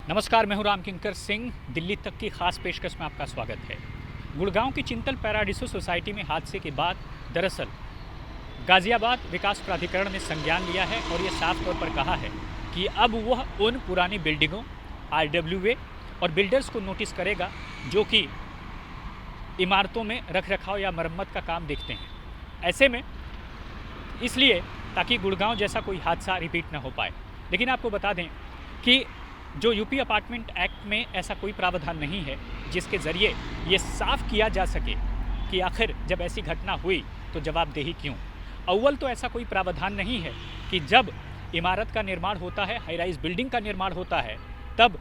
नमस्कार, मैं हूं राम किंकर सिंह। दिल्ली तक की खास पेशकश में आपका स्वागत है। गुड़गांव की चिंतल पैराडिसो सोसाइटी में हादसे के बाद दरअसल गाजियाबाद विकास प्राधिकरण ने संज्ञान लिया है और ये साफ तौर पर कहा है कि अब वह उन पुरानी बिल्डिंगों RWA और बिल्डर्स को नोटिस करेगा जो कि इमारतों में रख रखाव या मरम्मत का काम देखते हैं। ऐसे में इसलिए ताकि गुड़गांव जैसा कोई हादसा रिपीट न हो पाए। लेकिन आपको बता दें कि जो यूपी अपार्टमेंट एक्ट में ऐसा कोई प्रावधान नहीं है जिसके ज़रिए ये साफ किया जा सके कि आखिर जब ऐसी घटना हुई तो जवाबदेही क्यों। अव्वल तो ऐसा कोई प्रावधान नहीं है कि जब इमारत का निर्माण होता है, हाई राइज बिल्डिंग का निर्माण होता है, तब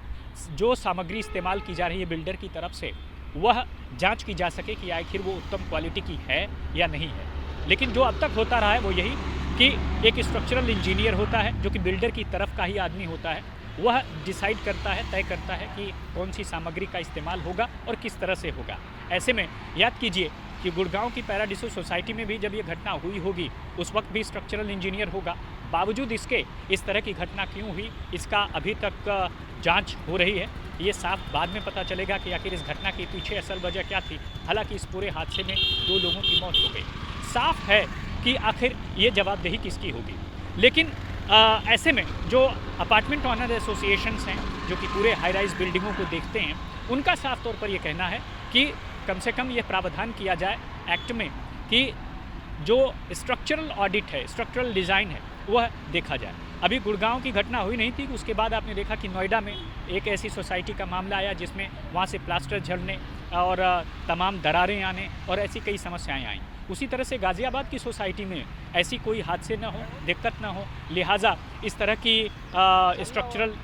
जो सामग्री इस्तेमाल की जा रही है बिल्डर की तरफ से वह जांच की जा सके कि आखिर वो उत्तम क्वालिटी की है या नहीं है। लेकिन जो अब तक होता रहा है वो यही कि एक स्ट्रक्चरल इंजीनियर होता है जो कि बिल्डर की तरफ का ही आदमी होता है, वह डिसाइड करता है, तय करता है कि कौन सी सामग्री का इस्तेमाल होगा और किस तरह से होगा। ऐसे में याद कीजिए कि गुड़गांव की पैराडिसो सोसाइटी में भी जब ये घटना हुई होगी उस वक्त भी स्ट्रक्चरल इंजीनियर होगा। बावजूद इसके इस तरह की घटना क्यों हुई इसका अभी तक जांच हो रही है। ये साफ बाद में पता चलेगा कि आखिर इस घटना के पीछे असल वजह क्या थी। हालांकि इस पूरे हादसे में 2 लोगों की मौत हो गई। साफ है कि आखिर ये जवाबदेही किसकी होगी। लेकिन ऐसे में जो अपार्टमेंट ऑनर एसोसिएशंस हैं जो कि पूरे हाई राइज बिल्डिंगों को देखते हैं, उनका साफ तौर पर यह कहना है कि कम से कम ये प्रावधान किया जाए एक्ट में कि जो स्ट्रक्चरल ऑडिट है, स्ट्रक्चरल डिज़ाइन है, वह देखा जाए। अभी गुड़गांव की घटना हुई नहीं थी, उसके बाद आपने देखा कि नोएडा में एक ऐसी सोसाइटी का मामला आया जिसमें वहाँ से प्लास्टर झड़ने और तमाम दरारें आने और ऐसी कई समस्याएं आईं। उसी तरह से गाज़ियाबाद की सोसाइटी में ऐसी कोई हादसे न हो, दिक्कत न हो, लिहाजा इस तरह की स्ट्रक्चरल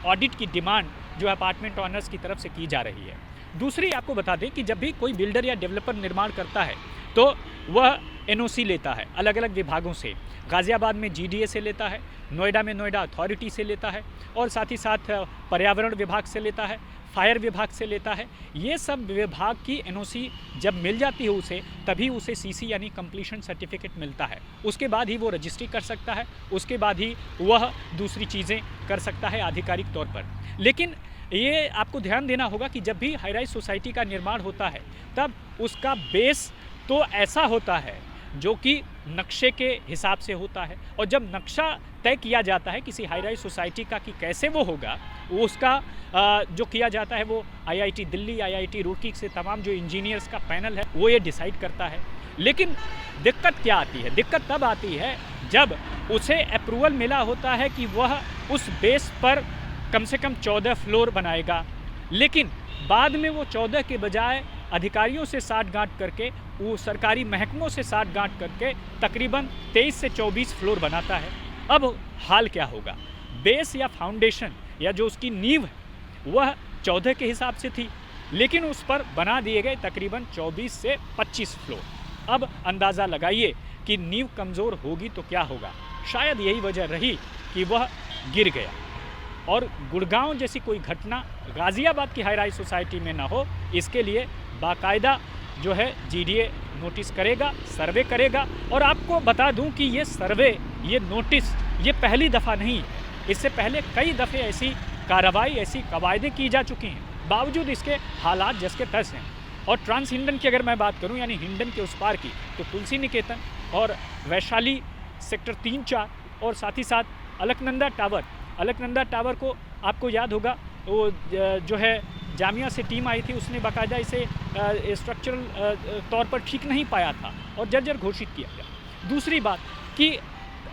ऑडिट की डिमांड जो अपार्टमेंट ऑनर्स की तरफ से की जा रही है। दूसरी आपको बता दें कि जब भी कोई बिल्डर या डेवलपर निर्माण करता है तो वह NOC लेता है अलग अलग विभागों से। गाज़ियाबाद में GDA से लेता है, नोएडा में नोएडा अथॉरिटी से लेता है और साथ ही साथ पर्यावरण विभाग से लेता है, फायर विभाग से लेता है। ये सब विभाग की NOC जब मिल जाती है उसे, तभी उसे CC यानी कंप्लीशन सर्टिफिकेट मिलता है। उसके बाद ही वो रजिस्ट्री कर सकता है, उसके बाद ही वह दूसरी चीज़ें कर सकता है आधिकारिक तौर पर। लेकिन ये आपको ध्यान देना होगा कि जब भी हाई राइज सोसाइटी का निर्माण होता है तब उसका बेस तो ऐसा होता है जो कि नक्शे के हिसाब से होता है, और जब नक्शा तय किया जाता है किसी हाई राइज सोसाइटी का कि कैसे वो होगा, वो उसका जो किया जाता है वो IIT दिल्ली, IIT रुड़की से तमाम जो इंजीनियर्स का पैनल है वो ये डिसाइड करता है। लेकिन दिक्कत क्या आती है? दिक्कत तब आती है जब उसे अप्रूवल मिला होता है कि वह उस बेस पर कम से कम 14 फ्लोर बनाएगा, लेकिन बाद में वो 14 के बजाय अधिकारियों से साठ-गांठ करके, वो सरकारी महकमों से साठ-गांठ करके तकरीबन 23 से 24 फ्लोर बनाता है। अब हाल क्या होगा? बेस या फाउंडेशन या जो उसकी नींव है वह 14 के हिसाब से थी, लेकिन उस पर बना दिए गए तकरीबन 24 से 25 फ्लोर। अब अंदाज़ा लगाइए कि नींव कमज़ोर होगी तो क्या होगा। शायद यही वजह रही कि वह गिर गया। और गुड़गांव जैसी कोई घटना गाज़ियाबाद की हाई राइज सोसाइटी में ना हो, इसके लिए बाकायदा जो है GDA नोटिस करेगा, सर्वे करेगा। और आपको बता दूं कि ये सर्वे, ये नोटिस, ये पहली दफ़ा नहीं है। इससे पहले कई दफ़े ऐसी कार्रवाई, ऐसी कवायदें की जा चुकी हैं। बावजूद इसके हालात जस के तस हैं। और ट्रांस हिंडन की अगर मैं बात करूं, यानी हिंडन के उस पार की, तो तुलसी निकेतन और वैशाली सेक्टर 3-4 और साथ ही साथ अलकनंदा टावर को आपको याद होगा, वो जो है जामिया से टीम आई थी, उसने बाकायदा इसे स्ट्रक्चरल तौर पर ठीक नहीं पाया था और जर्जर घोषित किया गया। दूसरी बात कि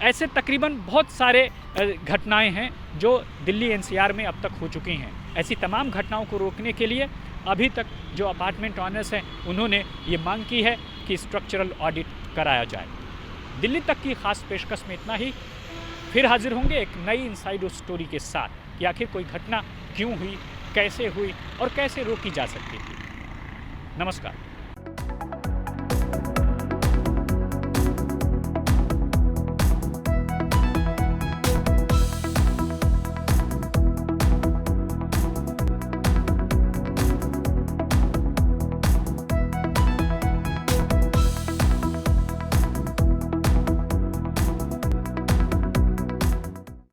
ऐसे तकरीबन बहुत सारे घटनाएं हैं जो दिल्ली NCR में अब तक हो चुकी हैं। ऐसी तमाम घटनाओं को रोकने के लिए अभी तक जो अपार्टमेंट ऑनर्स हैं उन्होंने ये मांग की है कि स्ट्रक्चरल ऑडिट कराया जाए। दिल्ली तक की खास पेशकश में इतना ही। फिर हाजिर होंगे एक नई इनसाइड स्टोरी के साथ कि आखिर कोई घटना क्यों हुई, कैसे हुई और कैसे रोकी जा सकती थी। नमस्कार।